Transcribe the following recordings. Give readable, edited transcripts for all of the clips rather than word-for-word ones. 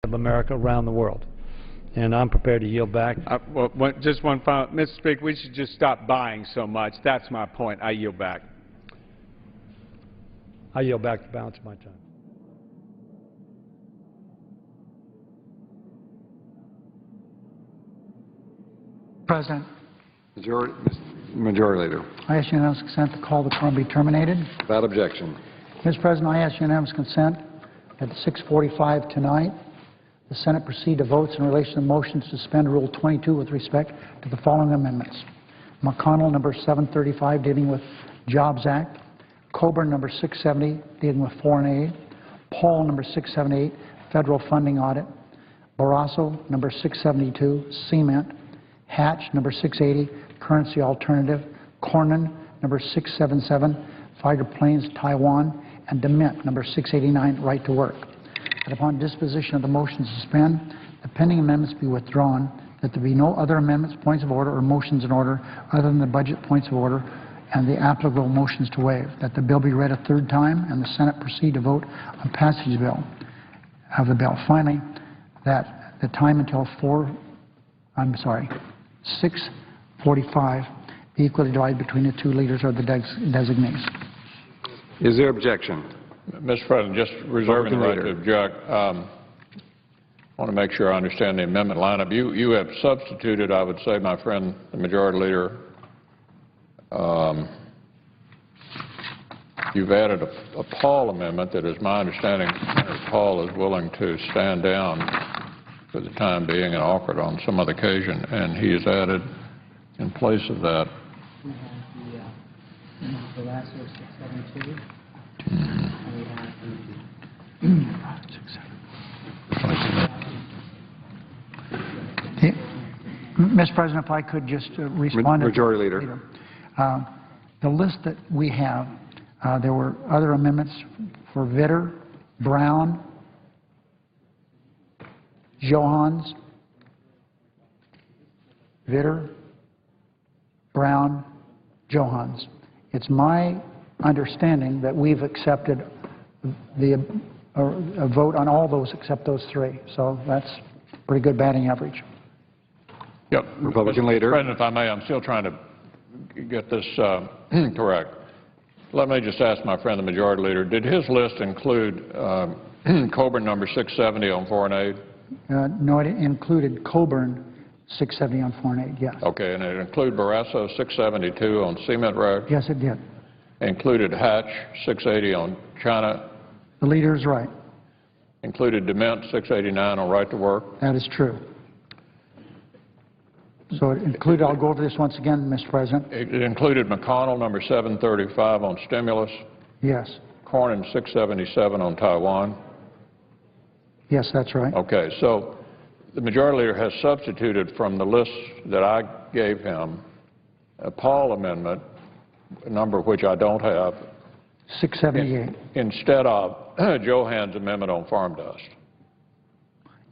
of America around the world. And I'm prepared to yield back. Just one final, Mr. Speaker, we should just stop buying so much. That's my point. I yield back. I yield back the balance of my time. President. Majority Leader. I ask unanimous consent to call the quorum be terminated. Without objection. Mr. President, I ask unanimous consent at 6:45 tonight, the Senate proceed to votes in relation to motions to suspend Rule 22 with respect to the following amendments. McConnell, number 735, dealing with Jobs Act. Coburn, number 670, dealing with foreign aid. Paul, number 678, federal funding audit. Barrasso, number 672, cement. Hatch, number 680, currency alternative. Cornyn, number 677, fighter planes, Taiwan. And DeMint, number 689, right to work. That upon disposition of the motion to suspend, the pending amendments be withdrawn, that there be no other amendments, points of order, or motions in order other than the budget points of order and the applicable motions to waive, that the bill be read a third time and the Senate proceed to vote on passage of the bill. Finally, that the time until 6:45 be equally divided between the two leaders or the designees. Is there objection? Mr. President, just reserving the right to object, I want to make sure I understand the amendment lineup. You have substituted, I would say, my friend, the Majority Leader, you've added a Paul amendment that, is my understanding, Senator Paul is willing to stand down for the time being and offer it on some other occasion, and he has added in place of that. We have the last 672. Mr. President, if I could just respond. Majority Leader. The list that we have, there were other amendments for Vitter, Brown, Johans, Vitter, Brown, Johans. It's my understanding that we've accepted a vote on all those except those three. So that's pretty good batting average. Yep. Republican Leader. President, if I may, I'm still trying to get this correct. Let me just ask my friend, the Majority Leader, did his list include Coburn number 670 on foreign aid? No, it included Coburn 670 on foreign aid, yes. Okay, and it included Barrasso 672 on cement road? Yes, it did. Included Hatch 680 on China? The leader is right. Included DeMint 689 on right to work? That is true. So it included, I'll go over this once again, Mr. President. It included McConnell number 735 on stimulus? Yes. Cornyn 677 on Taiwan? Yes, that's right. Okay, so the Majority Leader has substituted from the list that I gave him a Paul amendment, a number which I don't have, 678. instead of Johans' amendment on farm dust.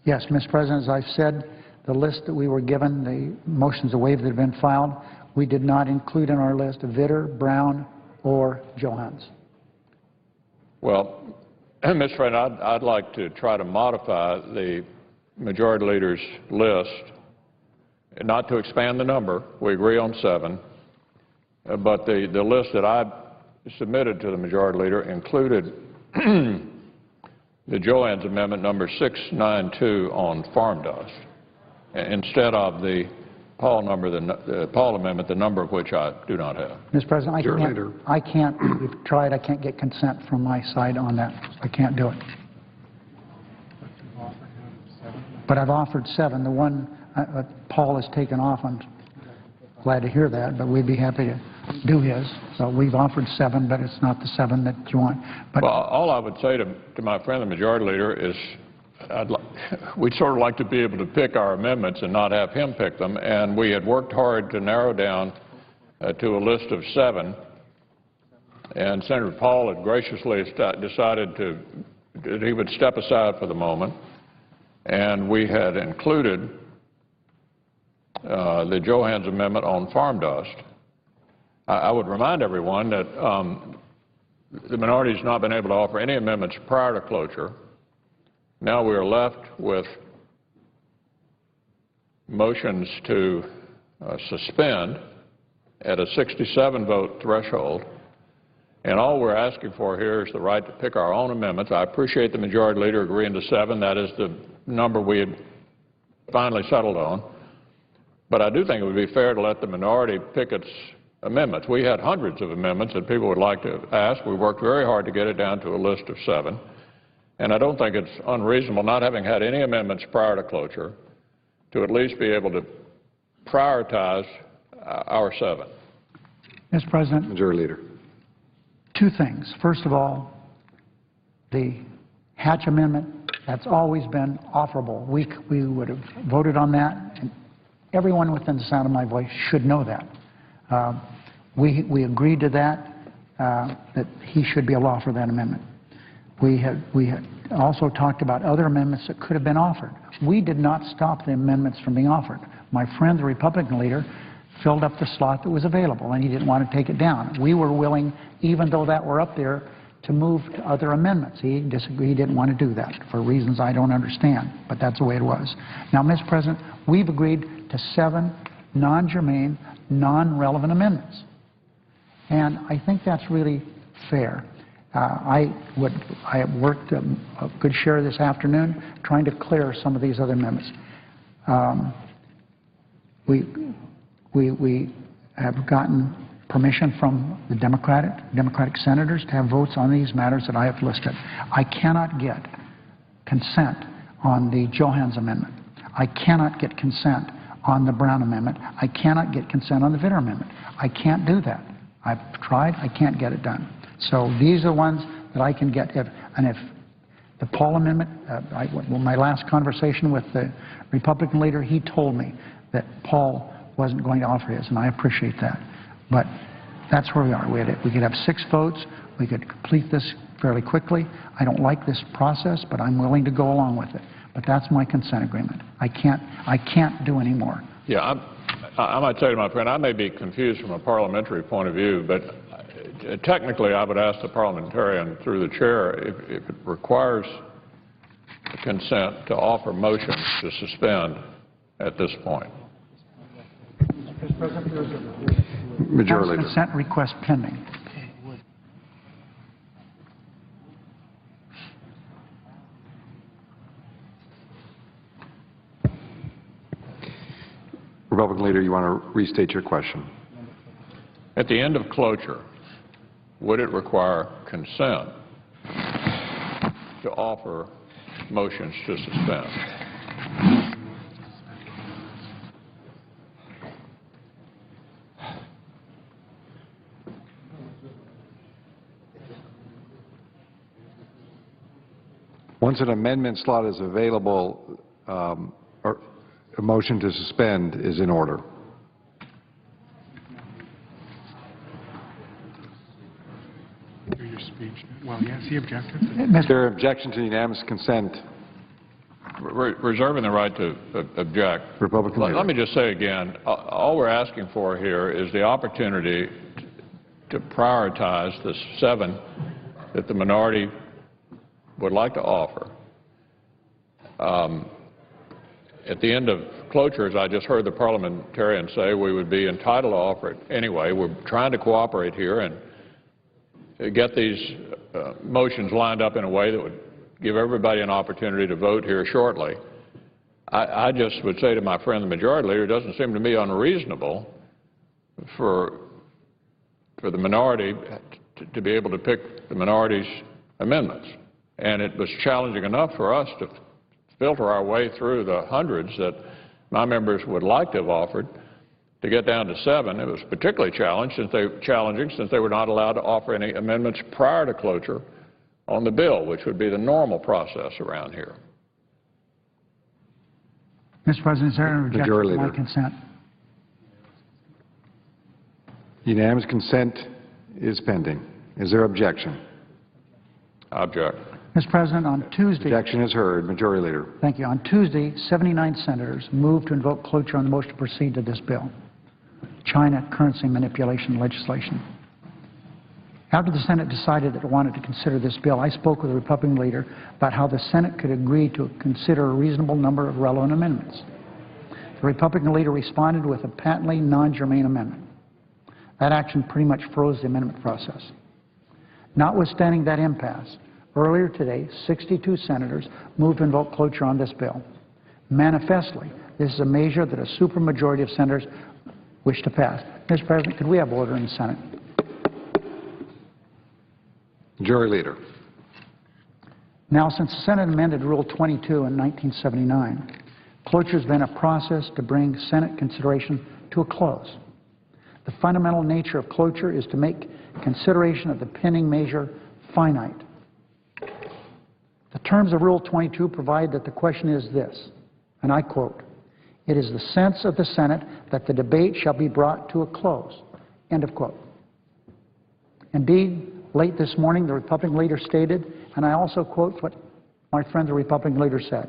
Yes, Mr. President, as I've said, the list that we were given, the motions to waive that have been filed, we did not include in our list Vitter, Brown, or Johans. Well, Mr. President, I'd like to try to modify the Majority Leader's list, not to expand the number. We agree on 7. But the list that I submitted to the Majority Leader included the Johans amendment number 692 on farm dust, instead of the Paul amendment, the number of which I do not have. Mr. President, we've tried, I can't get consent from my side on that. I can't do it. But I've offered 7. The one Paul has taken off, I'm glad to hear that, but we'd be happy to do his. So we've offered 7, but it's not the 7 that you want. But well, all I would say to my friend, the Majority Leader, is we'd sort of like to be able to pick our amendments and not have him pick them. And we had worked hard to narrow down to a list of 7. And Senator Paul had graciously decided that he would step aside for the moment. And we had included the Johans amendment on farm dust. I would remind everyone that the minority has not been able to offer any amendments prior to cloture. Now we are left with motions to suspend at a 67-vote threshold, and all we're asking for here is the right to pick our own amendments. I appreciate the Majority Leader agreeing to 7. That is the number we had finally settled on. But I do think it would be fair to let the minority pick its amendments. We had hundreds of amendments that people would like to ask. We worked very hard to get it down to a list of 7. And I don't think it's unreasonable, not having had any amendments prior to cloture, to at least be able to prioritize our 7. Mr. President, Majority Leader. two things. First of all, the Hatch Amendment, that's always been offerable. We would have voted on that, and everyone within the sound of my voice should know that. We agreed to that he should be able to offer that amendment. We had also talked about other amendments that could have been offered. We did not stop the amendments from being offered. My friend, the Republican leader, filled up the slot that was available, and he didn't want to take it down. We were willing, even though that were up there, to move to other amendments. He disagreed. He didn't want to do that for reasons I don't understand, but that's the way it was. Now, Mr. President, we've agreed to 7 non-germane, non-relevant amendments, and I think that's really fair. I have worked a good share this afternoon trying to clear some of these other amendments. We have gotten permission from the Democratic senators to have votes on these matters that I have listed. I cannot get consent on the Johans Amendment. I cannot get consent on the Brown Amendment. I cannot get consent on the Vitter Amendment. I can't do that. I've tried. I can't get it done. So these are the ones that I can get. If the Paul Amendment, my last conversation with the Republican leader, he told me that Paul wasn't going to offer his, and I appreciate that. But that's where we are. We could have 6 votes. We could complete this fairly quickly. I don't like this process, but I'm willing to go along with it. But that's my consent agreement. I can't do any more. Yeah, I might tell you, my friend, I may be confused from a parliamentary point of view, but technically I would ask the parliamentarian through the chair if it requires consent to offer motions to suspend at this point. Mr. President, there's a Majority Leader. consent request pending. Republican Leader, you want to restate your question? At the end of cloture, would it require consent to offer motions to suspend? Once an amendment slot is available, or a motion to suspend is in order. Your speech. Well, yes, he objected. Is there objection to unanimous consent? Reserving the right to object. Republican leader. Let me just say again, all we're asking for here is the opportunity to prioritize the 7 that the minority would like to offer. At the end of cloture, as I just heard the parliamentarian say, we would be entitled to offer it anyway. We're trying to cooperate here and get these motions lined up in a way that would give everybody an opportunity to vote here shortly. I just would say to my friend the Majority Leader, it doesn't seem to me unreasonable for the minority to be able to pick the minority's amendments. And it was challenging enough for us to filter our way through the hundreds that my members would like to have offered to get down to 7. It was particularly challenging since they were not allowed to offer any amendments prior to cloture on the bill, which would be the normal process around here. Mr. President, is there an objection Majority to my Leader. consent? Unanimous consent is pending. Is there objection? I object. Mr. President, on Tuesday, Objection is heard. Majority Leader. thank you. On Tuesday, 79 senators moved to invoke cloture on the motion to proceed to this bill, China currency manipulation legislation. After the Senate decided that it wanted to consider this bill, I spoke with the Republican leader about how the Senate could agree to consider a reasonable number of relevant amendments. The Republican leader responded with a patently non-germane amendment. That action pretty much froze the amendment process. Notwithstanding that impasse, earlier today, 62 senators moved to invoke cloture on this bill. Manifestly, this is a measure that a supermajority of senators wish to pass. Mr. President, could we have order in the Senate? Majority Leader. Now, since the Senate amended Rule 22 in 1979, cloture has been a process to bring Senate consideration to a close. The fundamental nature of cloture is to make consideration of the pending measure finite. The terms of Rule 22 provide that the question is this, and I quote, "It is the sense of the Senate that the debate shall be brought to a close," end of quote. Indeed, late this morning, the Republican leader stated, and I also quote what my friend the Republican leader said,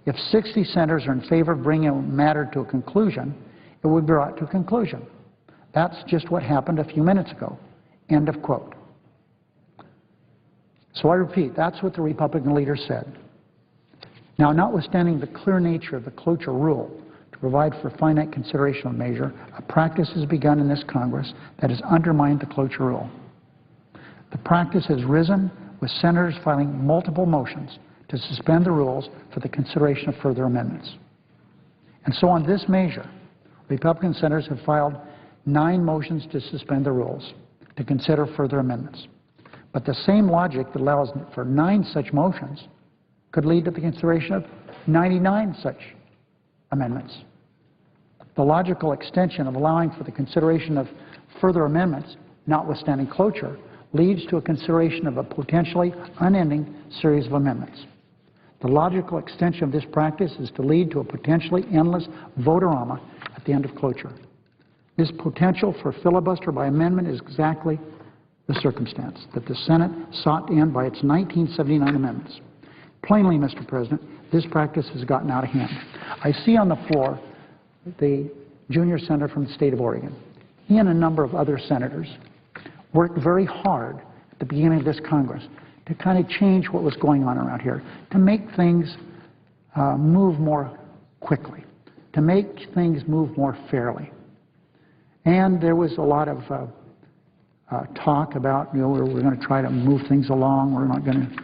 if 60 senators are in favor of bringing a matter to a conclusion, it would be brought to a conclusion. That's just what happened a few minutes ago, end of quote. So I repeat, that's what the Republican leader said. Now, notwithstanding the clear nature of the cloture rule to provide for finite consideration of a measure, a practice has begun in this Congress that has undermined the cloture rule. The practice has risen with senators filing multiple motions to suspend the rules for the consideration of further amendments. And so on this measure, Republican senators have filed 9 motions to suspend the rules to consider further amendments. But the same logic that allows for 9 such motions could lead to the consideration of 99 such amendments. The logical extension of allowing for the consideration of further amendments, notwithstanding cloture, leads to a consideration of a potentially unending series of amendments. The logical extension of this practice is to lead to a potentially endless vote-a-rama at the end of cloture. This potential for filibuster by amendment is exactly the circumstance that the Senate sought to end by its 1979 amendments. Plainly, Mr. President, this practice has gotten out of hand. I see on the floor the junior senator from the state of Oregon. He and a number of other senators worked very hard at the beginning of this Congress to kind of change what was going on around here, to make things move more quickly, to make things move more fairly. And there was a lot of talk about, you know, we're going to try to move things along, we're not going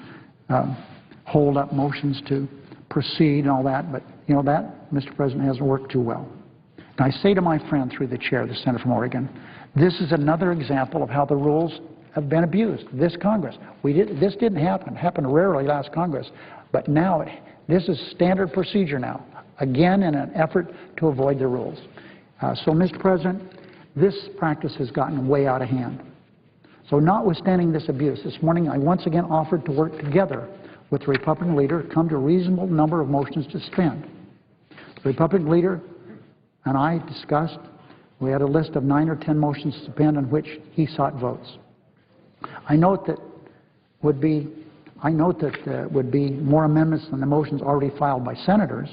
to hold up motions to proceed and all that, but, you know, that, Mr. President, hasn't worked too well. And I say to my friend through the chair, the senator from Oregon, this is another example of how the rules have been abused, this Congress. This didn't happen. It happened rarely last Congress, but now this is standard procedure now, again in an effort to avoid the rules. So, Mr. President, this practice has gotten way out of hand. So notwithstanding this abuse, this morning I once again offered to work together with the Republican leader to come to a reasonable number of motions to suspend. The Republican leader and I discussed, we had a list of 9 or 10 motions to suspend on which he sought votes. I note that would be more amendments than the motions already filed by senators,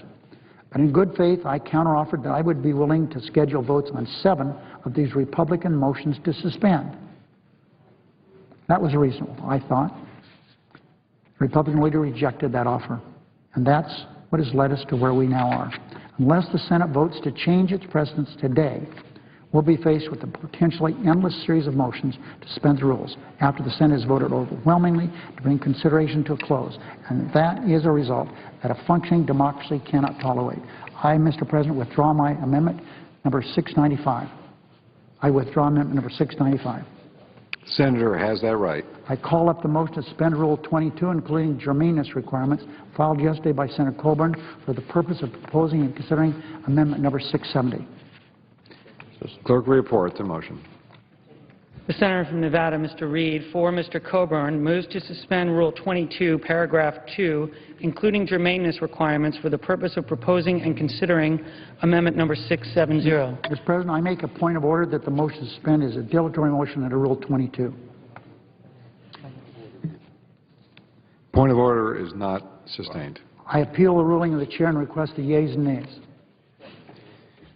but in good faith I counteroffered that I would be willing to schedule votes on 7 of these Republican motions to suspend. That was reasonable, I thought. The Republican leader rejected that offer, and that's what has led us to where we now are. Unless the Senate votes to change its precedents today, we'll be faced with a potentially endless series of motions to suspend the rules after the Senate has voted overwhelmingly to bring consideration to a close. And that is a result that a functioning democracy cannot tolerate. I, Mr. President, withdraw my amendment number 695. I withdraw amendment number 695. Senator has that right. I call up the motion to suspend Rule 22, including germaneness requirements, filed yesterday by Senator Coburn for the purpose of proposing and considering amendment number 670. Clerk will report the motion. The senator from Nevada, Mr. Reed, for Mr. Coburn, moves to suspend Rule 22, paragraph 2, including germaneness requirements for the purpose of proposing and considering amendment number 670. Mr. President, I make a point of order that the motion to suspend is a dilatory motion under Rule 22. Point of order is not sustained. I appeal the ruling of the chair and request the yeas and nays.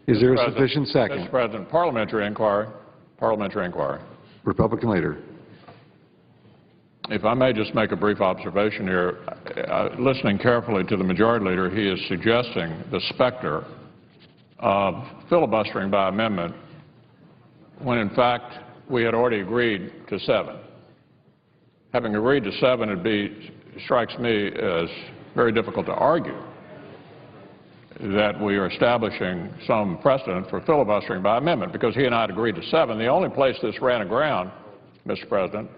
Is there a Mr. sufficient second? Mr. President, parliamentary inquiry. Parliamentary inquiry. Republican leader. If I may just make a brief observation here, listening carefully to the Majority Leader, he is suggesting the specter of filibustering by amendment when, in fact, we had already agreed to 7. Having agreed to 7, it strikes me as very difficult to argue that we are establishing some precedent for filibustering by amendment, because he and I had agreed to 7. The only place this ran aground, Mr. President,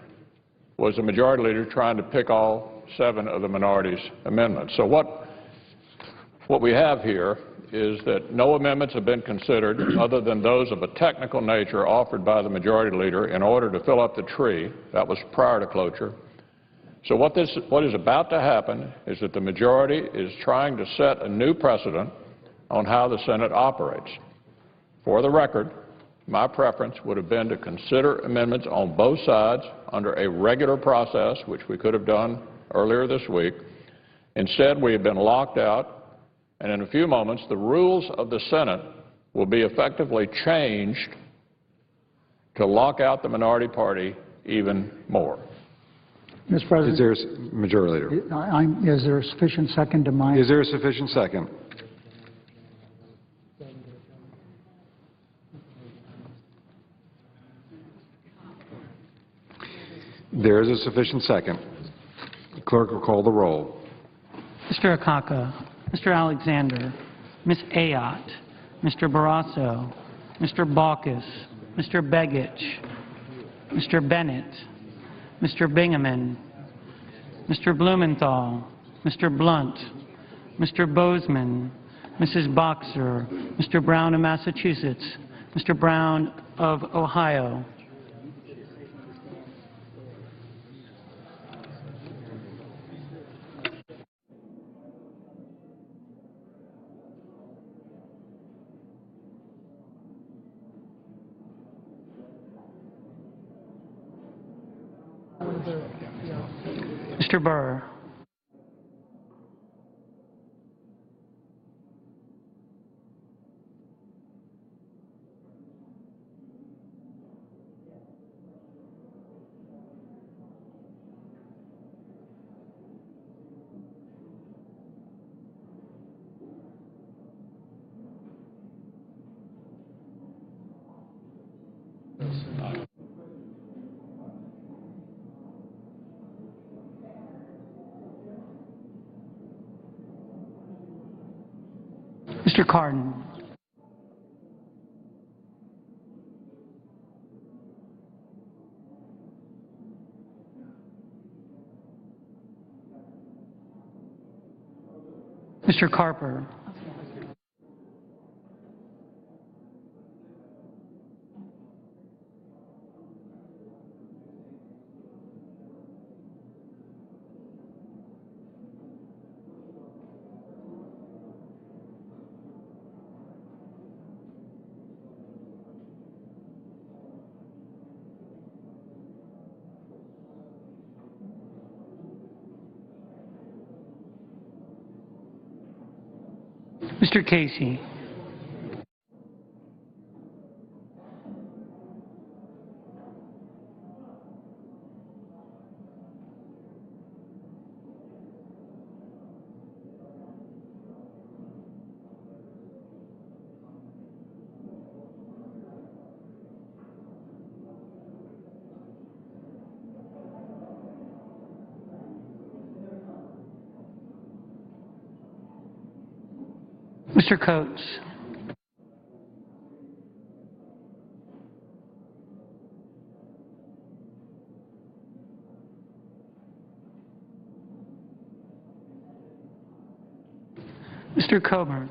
was the Majority Leader trying to pick all 7 of the minority's amendments. So what we have here is that no amendments have been considered other than those of a technical nature offered by the Majority Leader in order to fill up the tree. That was prior to cloture. So what is about to happen is that the majority is trying to set a new precedent on how the Senate operates. For the record, my preference would have been to consider amendments on both sides under a regular process, which we could have done earlier this week. Instead, we have been locked out, and in a few moments, the rules of the Senate will be effectively changed to lock out the minority party even more. Mr. President, Is there, Majority Leader, is there a sufficient second to my... is there a sufficient second? There is a sufficient second. The clerk will call the roll. Mr. Akaka, Mr. Alexander, Ms. Ayotte, Mr. Barrasso, Mr. Baucus, Mr. Begich, Mr. Bennett, Mr. Bingaman, Mr. Blumenthal, Mr. Blunt, Mr. Bozeman, Mrs. Boxer, Mr. Brown of Massachusetts, Mr. Brown of Ohio. Mr. Burr. Mr. Cardin. Mr. Carper. Mr. Casey. Mr. Coates. Mr. Coburn.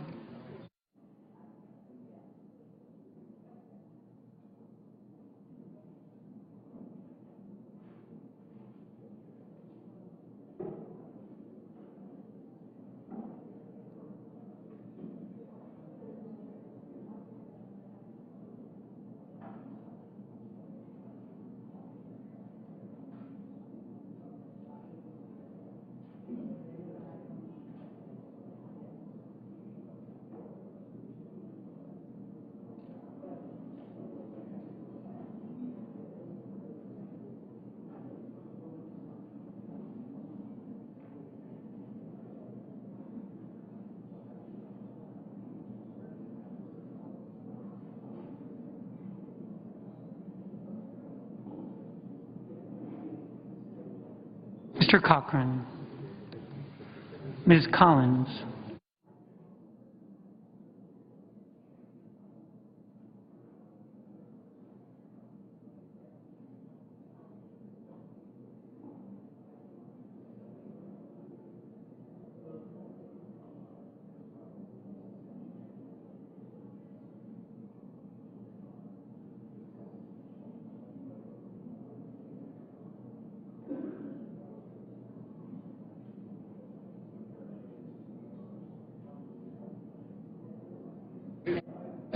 Mr. Cochran. Ms. Collins.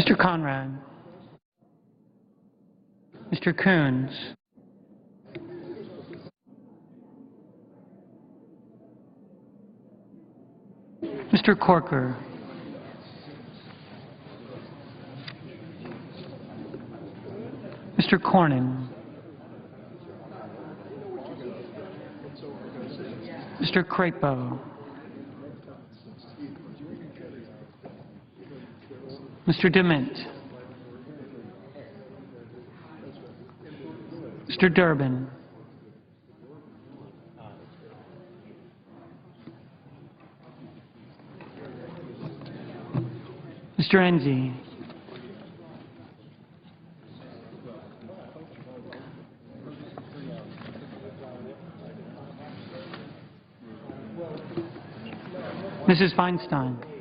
Mr. Conrad. Mr. Coons. Mr. Corker. Mr. Cornyn. Mr. Crapo. Mr. Dement. Mr. Durbin. Mr. Enzi. Mrs. Feinstein.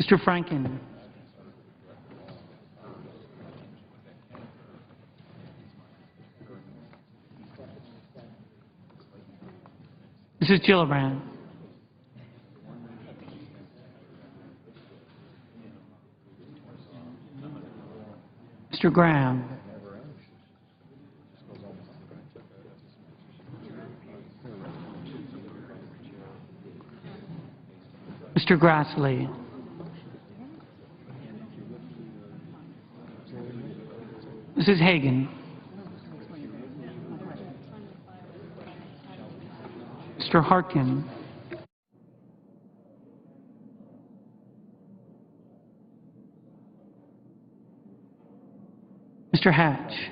Mr. Franken. Mrs. Gillibrand. Mr. Graham. Mr. Grassley. Mrs. Hagan. Mr. Harkin. Mr. Hatch.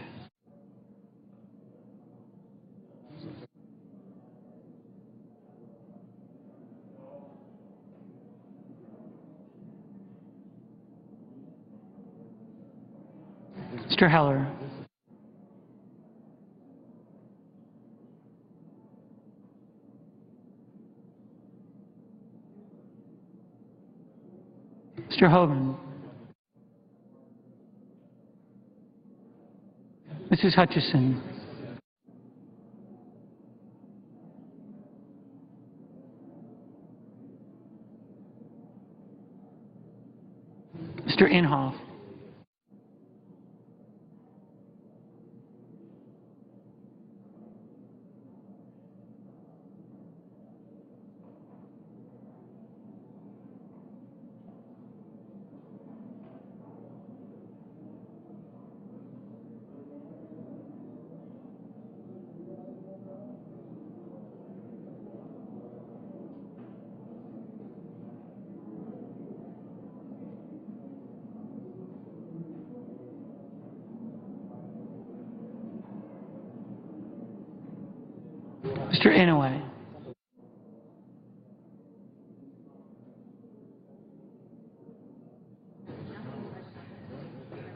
Mr. Heller. Mr. Hoven. Mrs. Hutchison. Mr. Inhofe. Mr. Inouye.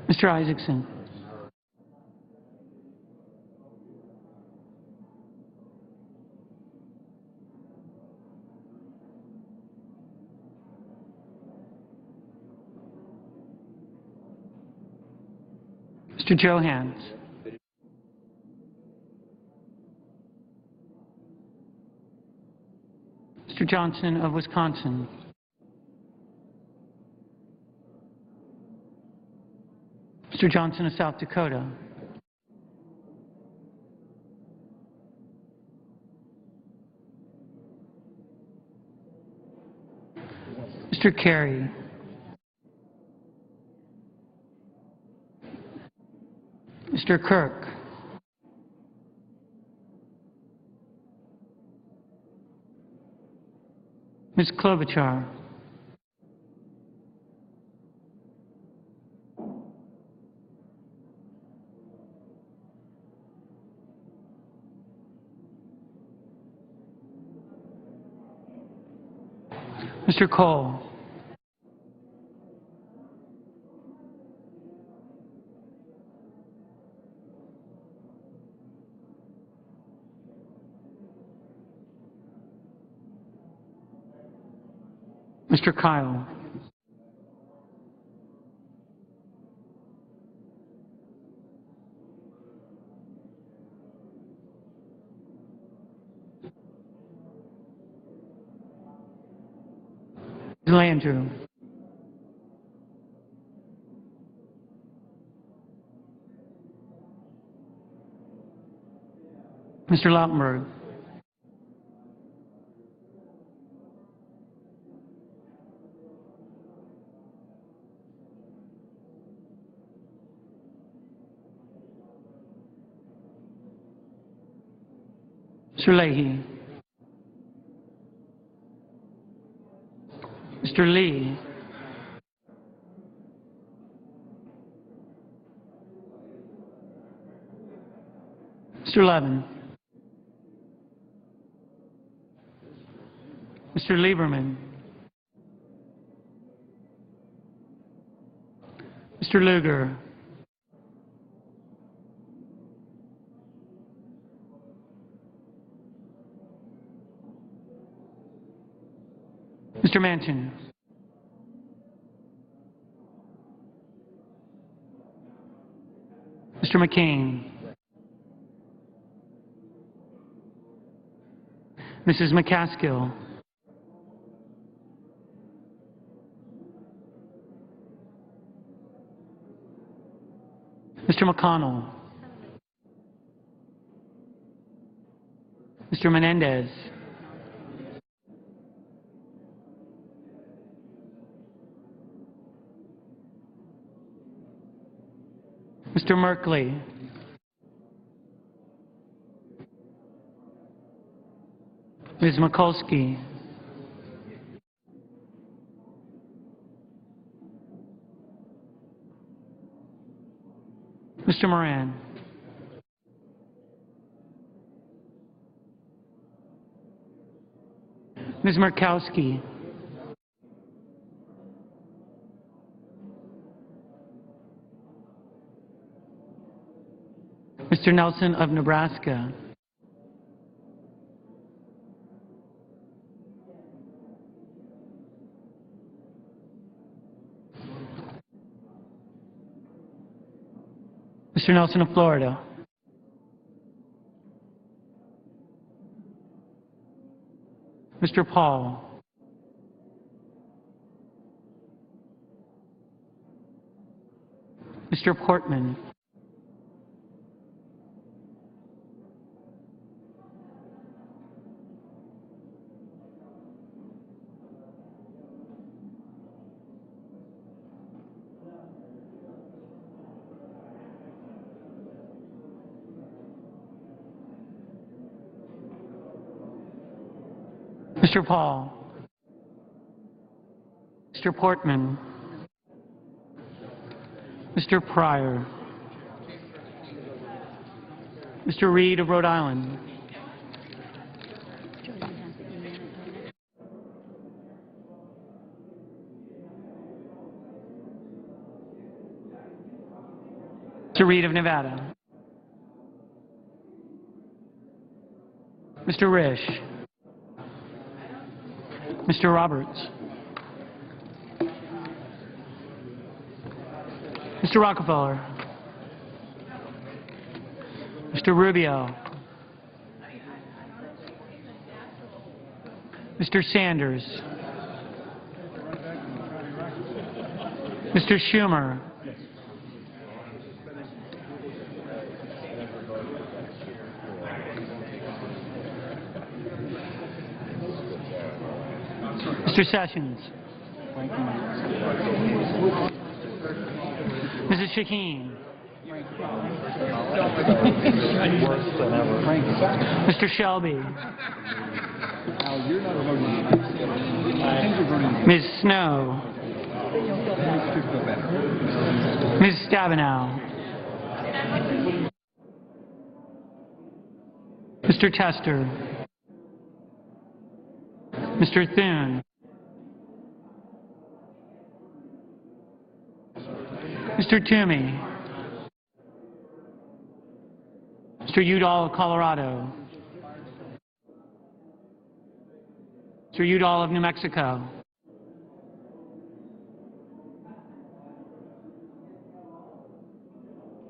Mr. Isaacson. Mr. Johans. Mr. Johnson of Wisconsin. Mr. Johnson of South Dakota. Mr. Kerry. Mr. Kirk. Ms. Klobuchar. Mr. Cole. Mr. Kyle. Landrieu. Mr. Lautenberg. Mr. Leahy. Mr. Lee. Mr. Levin. Mr. Lieberman. Mr. Lugar. Mr. Manchin. Mr. McCain. Mrs. McCaskill. Mr. McConnell. Mr. Menendez. Mr. Merkley. Ms. Mikulski. Mr. Moran. Ms. Murkowski. Mr. Nelson of Nebraska. Mr. Nelson of Florida. Mr. Paul. Mr. Portman. Mr. Paul. Mr. Portman. Mr. Pryor. Mr. Reed of Rhode Island. Mr. Reed of Nevada. Mr. Risch. Mr. Roberts. Mr. Rockefeller. Mr. Rubio. Mr. Sanders. Mr. Schumer. Mr. Sessions. Mrs. Shaheen. Mr. Shelby. Ms. Snow. Ms. Stabenow. Mr. Tester. Mr. Thune. Mr. Toomey. Mr. Udall of Colorado. Mr. Udall of New Mexico.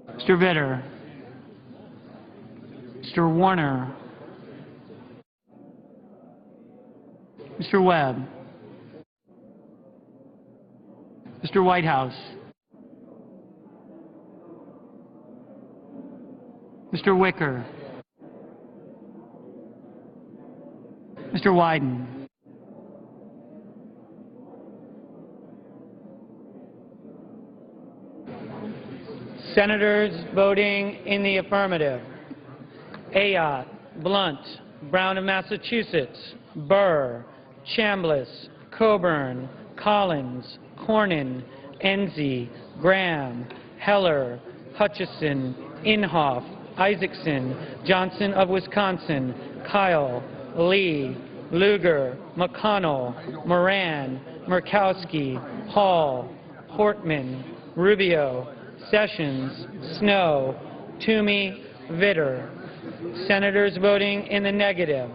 Mr. Vitter. Mr. Warner. Mr. Webb. Mr. Whitehouse. Mr. Wicker. Mr. Wyden. Senators voting in the affirmative: Ayotte, Blunt, Brown of Massachusetts, Burr, Chambliss, Coburn, Collins, Cornyn, Enzi, Graham, Heller, Hutchison, Inhofe, Isaacson, Johnson of Wisconsin, Kyle, Lee, Lugar, McConnell, Moran, Murkowski, Hall, Portman, Rubio, Sessions, Snow, Toomey, Vitter. Senators voting in the negative: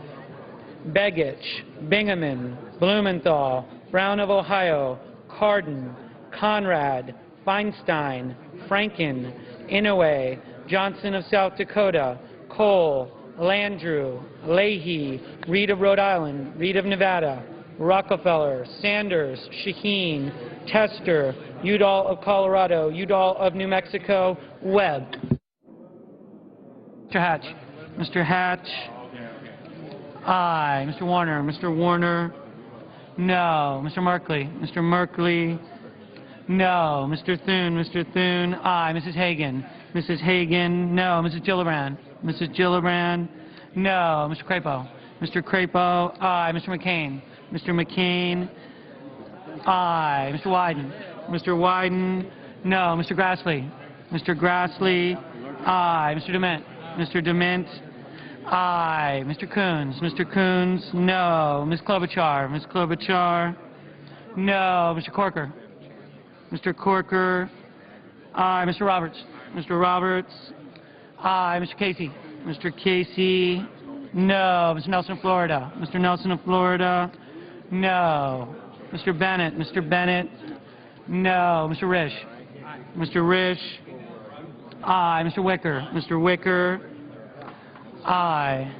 Begich, Bingaman, Blumenthal, Brown of Ohio, Cardin, Conrad, Feinstein, Franken, Inouye, Johnson of South Dakota, Cole, Landrieu, Leahy, Reed of Rhode Island, Reed of Nevada, Rockefeller, Sanders, Shaheen, Tester, Udall of Colorado, Udall of New Mexico, Webb. Mr. Hatch. Mr. Hatch. Aye. Mr. Warner. Mr. Warner. No. Mr. Merkley. Mr. Merkley. No. Mr. Thune. Mr. Thune. Aye. Mrs. Hagan. Mrs. Hagan. No. Mrs. Gillibrand. Mrs. Gillibrand. No. Mr. Crapo. Mr. Crapo. Aye. Mr. McCain. Mr. McCain. Aye. Mr. Wyden. Mr. Wyden. No. Mr. Grassley. Mr. Grassley. Aye. Mr. Dement. Mr. Dement. Aye. Mr. Coons. Mr. Coons. No. Ms. Klobuchar. Ms. Klobuchar. No. Mr. Corker. Mr. Corker. Aye. Mr. Roberts. Mr. Roberts. Aye. Mr. Casey. Mr. Casey. No. Mr. Nelson of Florida. Mr. Nelson of Florida. No. Mr. Bennett. Mr. Bennett. No. Mr. Risch. Mr. Risch. Aye. Mr. Wicker. Mr. Wicker. Aye.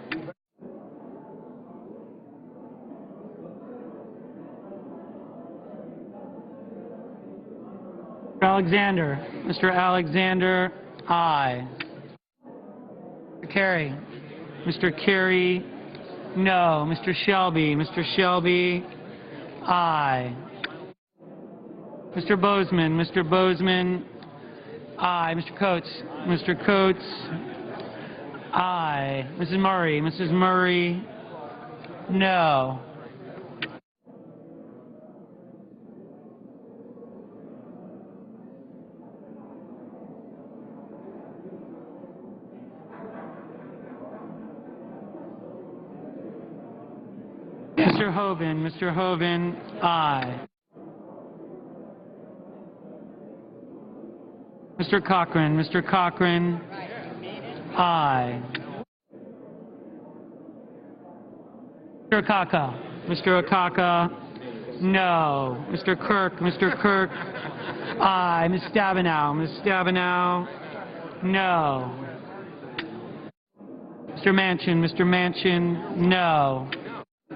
Mr. Alexander. Mr. Alexander. Aye. Mr. Kerry. Mr. Kerry. No. Mr. Shelby. Mr. Shelby. Aye. Mr. Bozeman. Mr. Bozeman. Aye. Mr. Coates. Mr. Coates. Aye. Mrs. Murray. Mrs. Murray. No. Mr. Hoven. Mr. Hoven. Aye. Mr. Cochran. Mr. Cochran. Aye. Mr. Akaka. Mr. Akaka. No. Mr. Kirk. Mr. Kirk. Aye. Ms. Stabenow. Ms. Stabenow. No. Mr. Manchin. Mr. Manchin. No.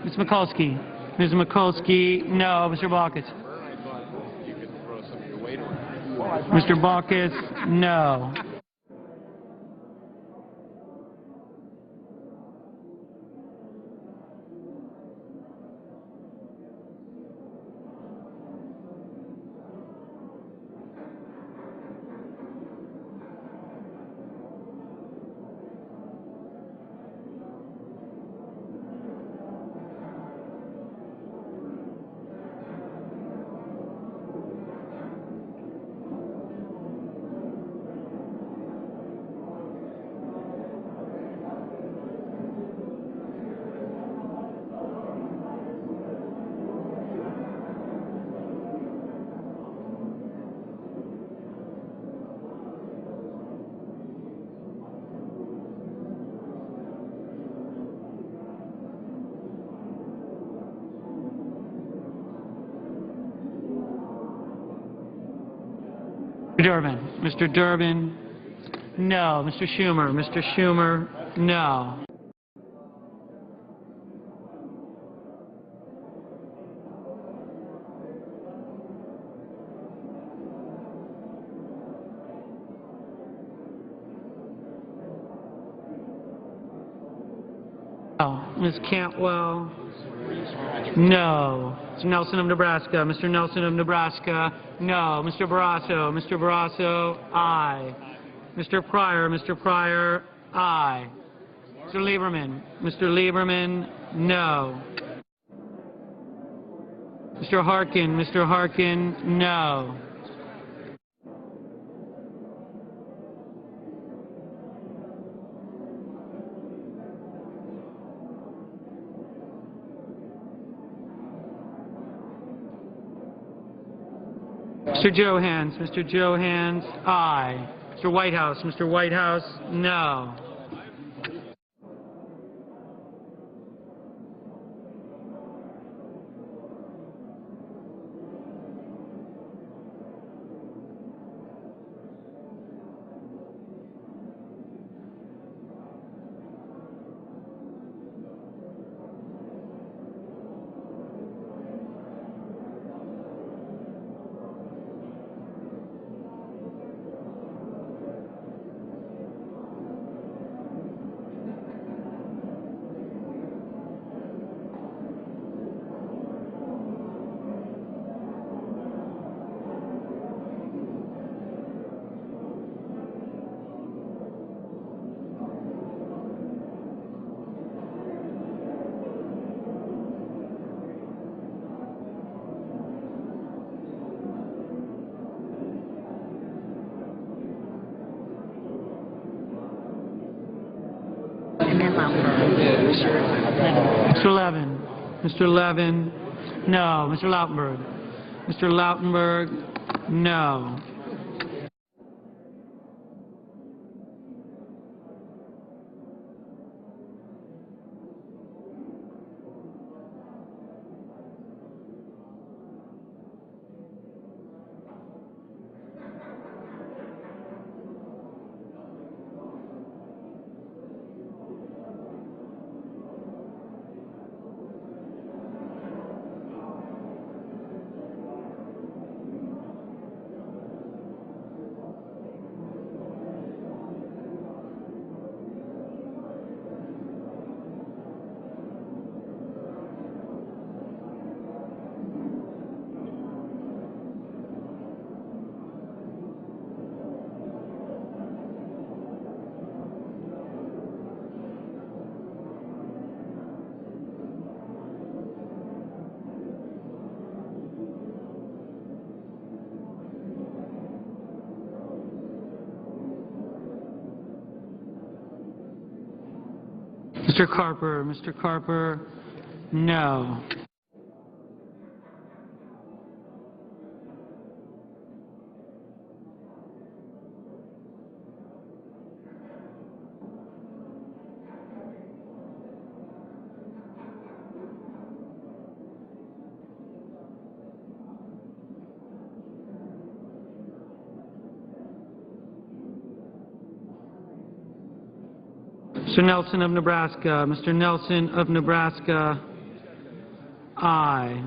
Ms. Mikulski. Ms. Mikulski. No. Mr. Baucus. Mr. Baucus. No. Durbin. Mr. Durbin, no. Mr. Schumer. Mr. Schumer, no. Ms. Cantwell, no. Mr. Nelson of Nebraska. Mr. Nelson of Nebraska, no. Mr. Barrasso. Mr. Barrasso, aye. Mr. Pryor. Mr. Pryor, aye. Mr. Lieberman. Mr. Lieberman, no. Mr. Harkin. Mr. Harkin, no. Mr. Johans. Mr. Johans, aye. Mr. Whitehouse. Mr. Whitehouse, no. Mr. Levin. Mr. Levin, no. Mr. Lautenberg. Mr. Lautenberg, no. Mr. Carper. Mr. Carper, no. Mr. Nelson of Nebraska. Mr. Nelson of Nebraska, aye.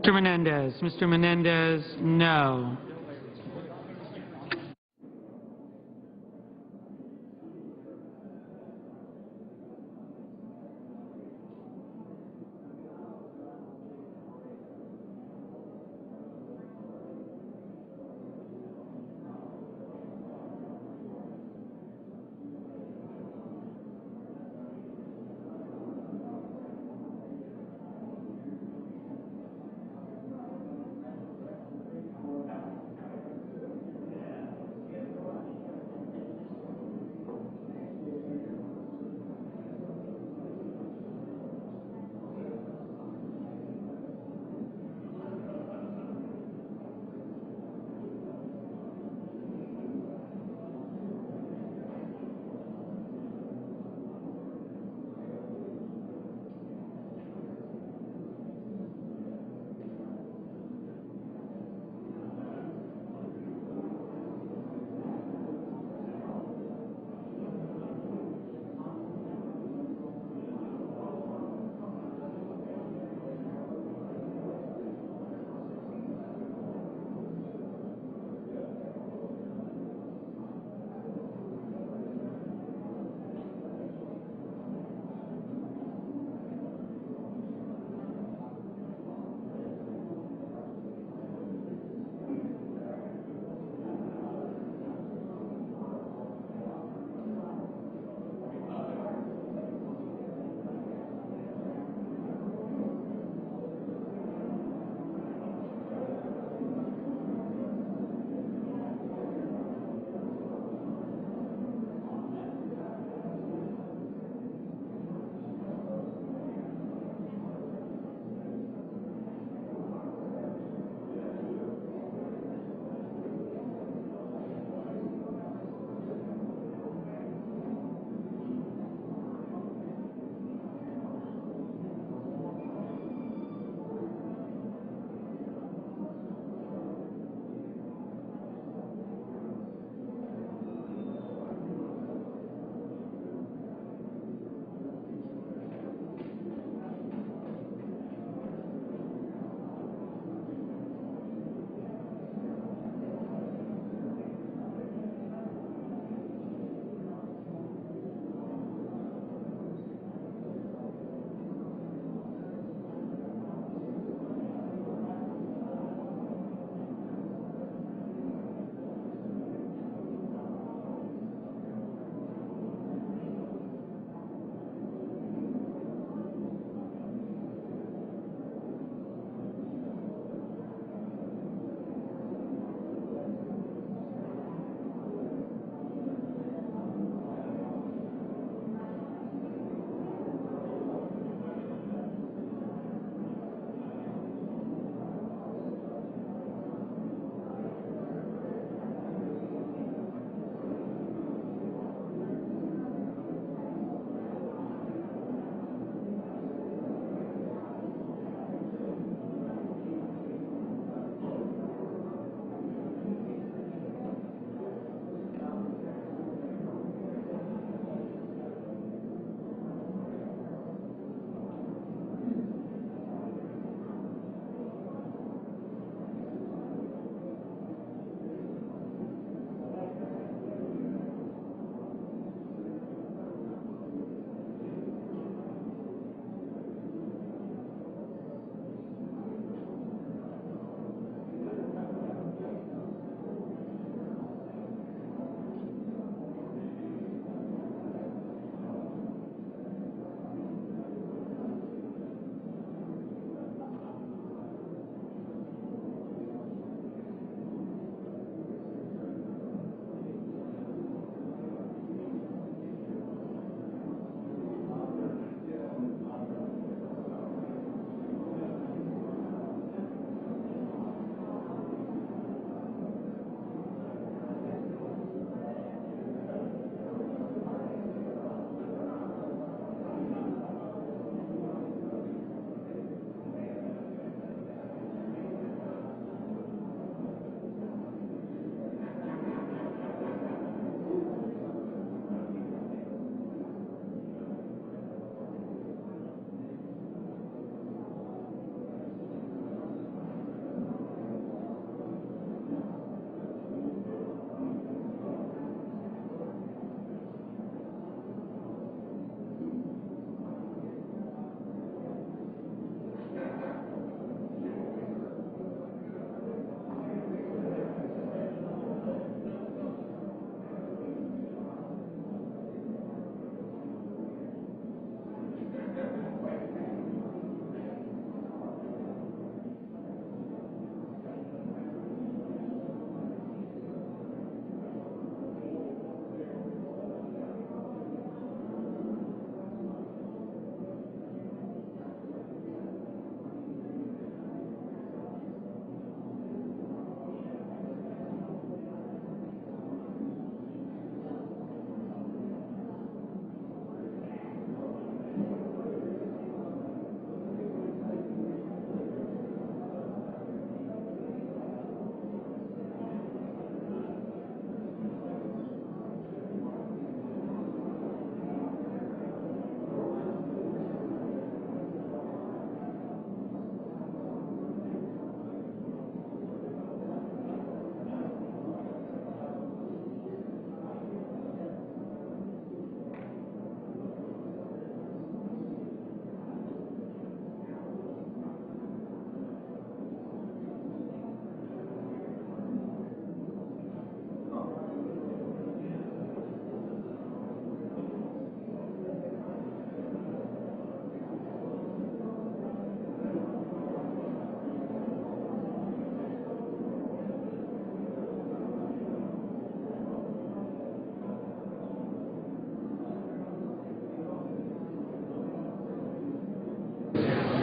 Mr. Menendez. Mr. Menendez, no.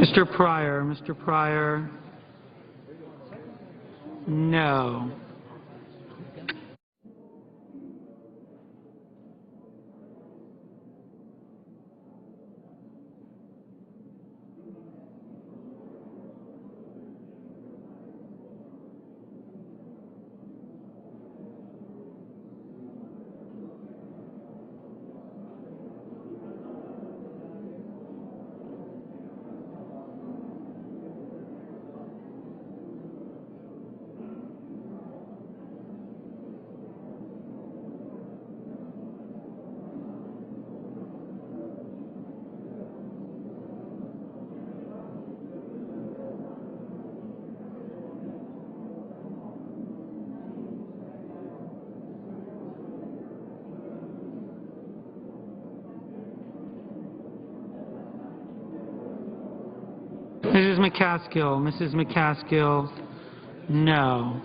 Mr. Pryor, no. Mrs. McCaskill, no.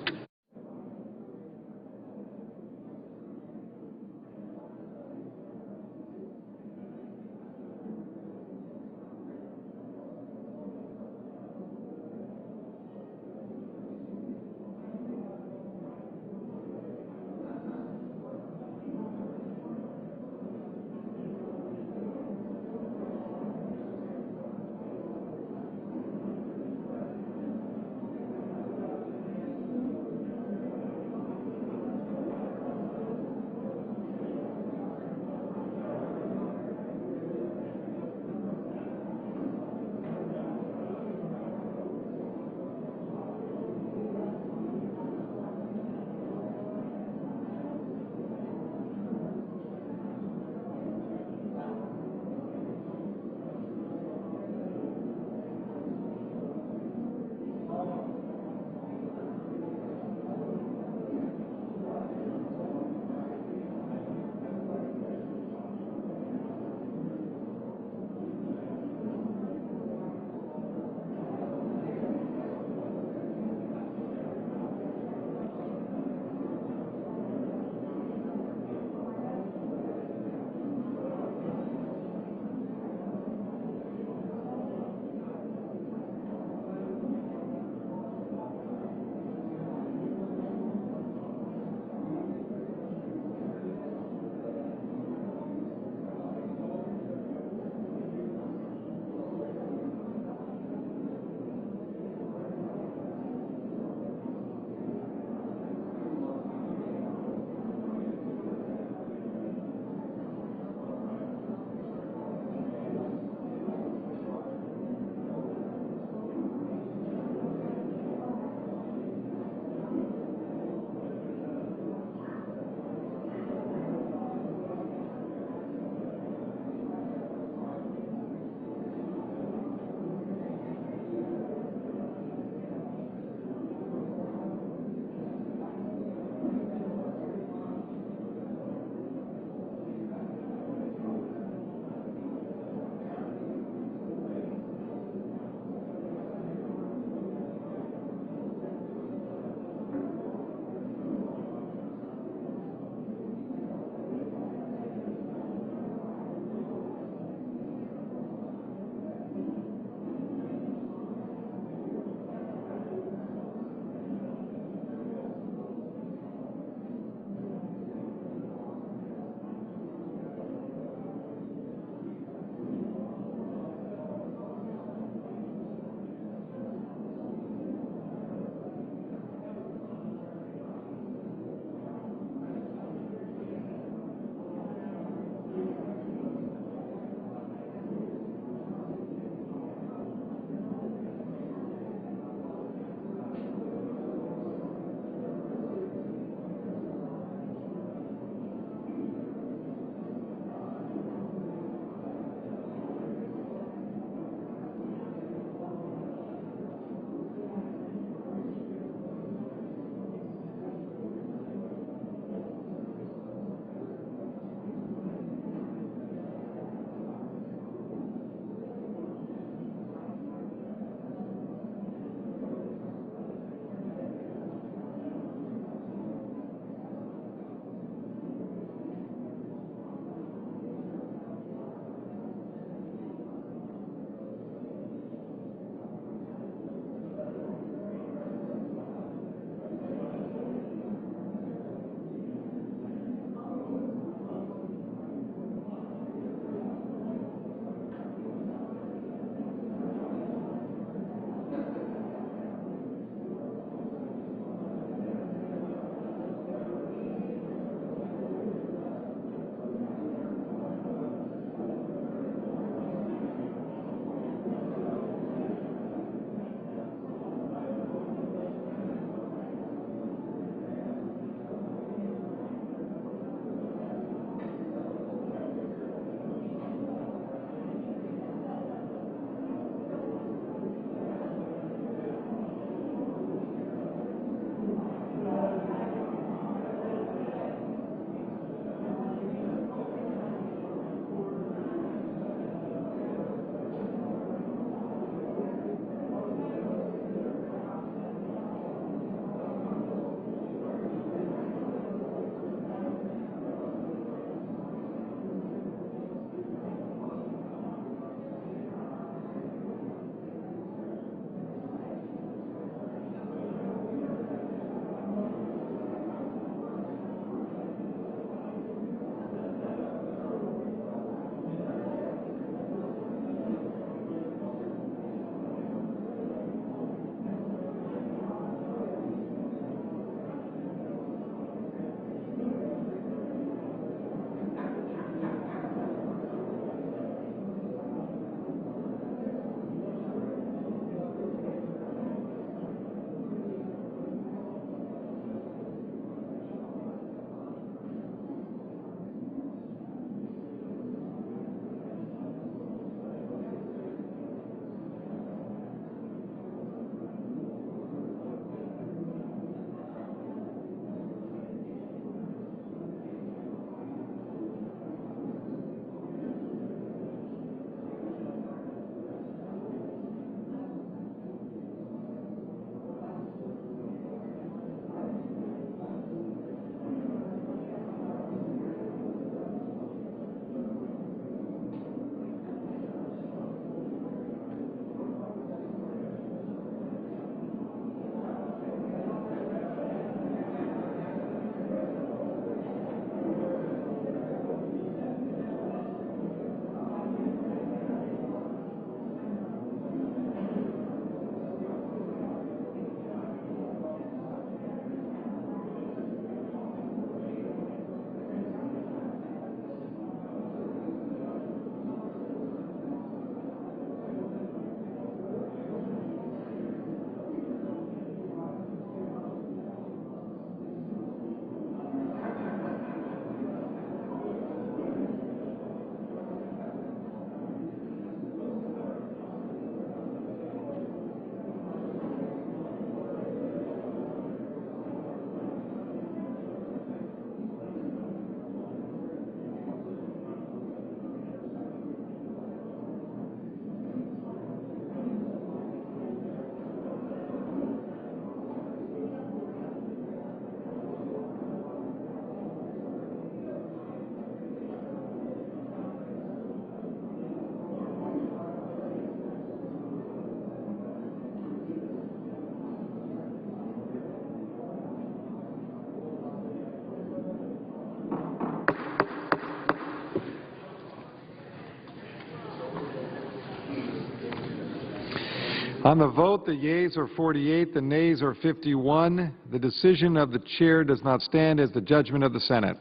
On the vote, the yeas are 48, the nays are 51. The decision of the chair does not stand as the judgment of the Senate.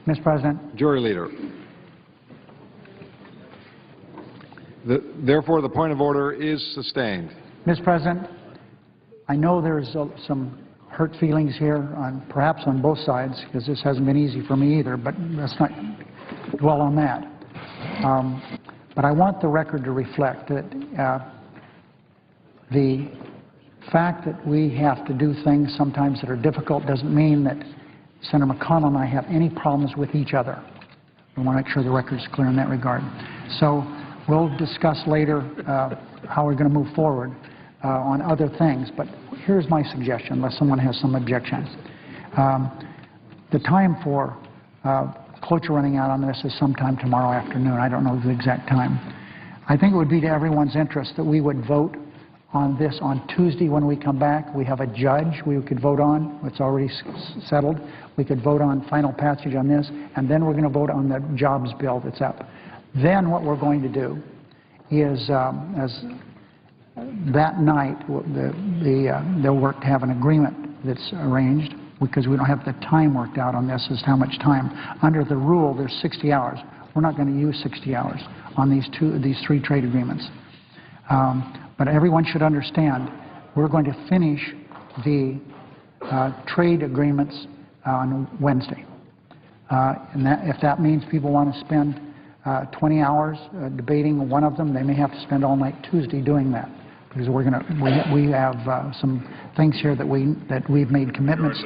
Mr. President, Majority Leader. Therefore, the point of order is sustained. Mr. President, I know there's some hurt feelings here, perhaps on both sides, because this hasn't been easy for me either, but let's not dwell on that. But I want the record to reflect that the fact that we have to do things sometimes that are difficult doesn't mean that Senator McConnell and I have any problems with each other. I want to make sure the record is clear in that regard. So we'll discuss later how we're going to move forward on other things. But here's my suggestion, unless someone has some objections. The time for cloture running out on this is sometime tomorrow afternoon. I don't know the exact time. I think it would be to everyone's interest that we would vote on this on Tuesday when we come back. We have a judge we could vote on. It's already settled. We could vote on final passage on this, and then we're going to vote on the jobs bill that's up. Then what we're going to do is, as that night, they'll work to have an agreement that's arranged, because we don't have the time worked out on this as to how much time. Under the rule, there's 60 hours. We're not going to use 60 hours on these three trade agreements. But everyone should understand, we're going to finish the trade agreements on Wednesday. And if that means people want to spend 20 hours debating one of them, they may have to spend all night Tuesday doing that, because we have some things here that we've made commitments